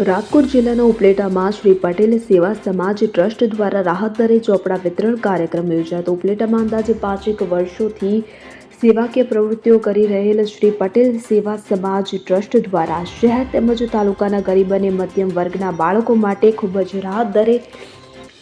રાજકોટ જિલ્લાના ઉપલેટામાં શ્રી પટેલ સેવા સમાજ ટ્રસ્ટ દ્વારા રાહત દરે ચોપડા વિતરણ કાર્યક્રમ યોજાતો. ઉપલેટામાં અંદાજે 5 વર્ષોથી સેવાકીય પ્રવૃત્તિઓ કરી રહેલ શ્રી પટેલ સેવા સમાજ ટ્રસ્ટ દ્વારા શહેર તેમજ તાલુકાના ગરીબ અને મધ્યમ વર્ગના બાળકો માટે ખૂબ જ રાહત દરે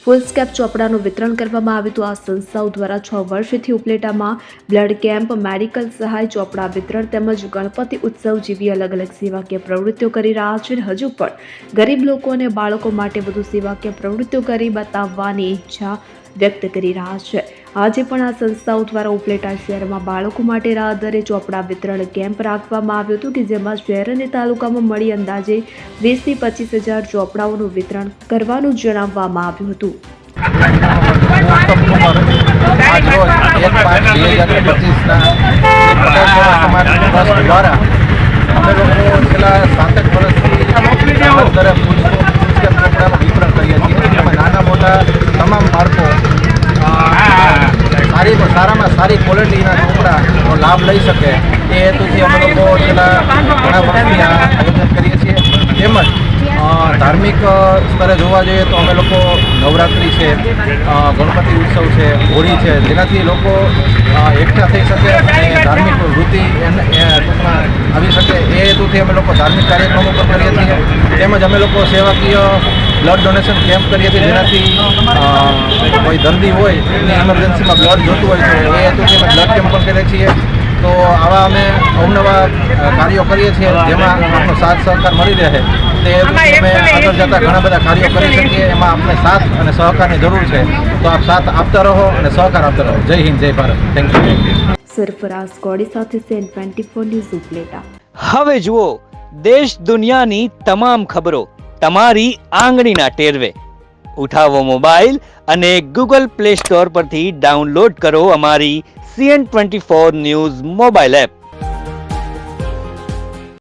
ફૂલસ્કેપ ચોપડાનું વિતરણ કરવામાં આવ્યું હતું. આ સંસ્થાઓ દ્વારા 6 વર્ષથી ઉપલેટામાં બ્લડ કેમ્પ, મેડિકલ સહાય, ચોપડા વિતરણ તેમજ ગણપતિ ઉત્સવ જેવી અલગ અલગ સેવાકીય પ્રવૃત્તિઓ કરી રહ્યા છે. હજુ પણ ગરીબ લોકો અને બાળકો માટે વધુ સેવાકીય પ્રવૃત્તિઓ કરી બતાવવાની ઈચ્છા વ્યક્ત કરી રહ્યા છે. આજે પણ આ સંસ્થાઓ દ્વારા ઉપલેટા શહેરમાં બાળકો માટે રાહત દરે ચોપડા વિતરણ કેમ્પ રાખવામાં આવ્યો હતો કે જેમાં શહેર અને તાલુકામાં મળી અંદાજે 20 થી 25,000 ચોપડાઓનું વિતરણ કરવાનું જણાવવામાં આવ્યું હતું. નાના મોટા તમામ બાળકો સારામાં સારી ક્વોલિટીના ચોપડાનો લાભ લઈ શકે એ હેતુથી અમે લોકો છેલ્લા ઘણા વર્ષથી આયોજન કરીએ છીએ. તેમજ ધાર્મિક સ્તરે જોવા જઈએ તો અમે લોકો નવરાત્રિ છે, ગણપતિ ઉત્સવ છે, હોળી છે, જેનાથી લોકો એકઠા થઈ શકે અને ધાર્મિક વૃત્તિ ટૂંકમાં આવી શકે એ હેતુથી અમે લોકો ધાર્મિક કાર્યક્રમો પણ કરીએ છીએ. તેમજ અમે લોકો સેવાકીય બ્લડ ડોનેશન કેમ્પ કરીએ છીએ, જેનાથી કોઈ દર્દી હોય એની ઇમરજન્સીમાં બ્લડ જોતું હોય તો એ હેતુથી અમે બ્લડ કેમ્પ પણ કરીએ છીએ. તો આવા અમે અવનવા કાર્યો કરીએ છીએ જેમાં આપણો સાથ સહકાર મળી રહે તે હેતુથી અમે આગળ જતાં ઘણા બધા કાર્યો કરી શકીએ. એમાં આપણે સાથ અને સહકારની જરૂર છે, તો આપ સાથ આપતા રહો અને સહકાર આપતા રહો. જય હિન્દ, જય ભારત. Thank you. સરફરાઝ કોડી સાથે સેન 24 ન્યૂઝ ઉપલેટા. હવે જુઓ દેશ દુનિયાની તમામ ખબરો તમારી આંગળીના ટેરવે. ઉઠાવો મોબાઈલ અને ગૂગલ પ્લે સ્ટોર પરથી ડાઉનલોડ કરો અમારી CN24 ન્યૂઝ મોબાઈલ એપ.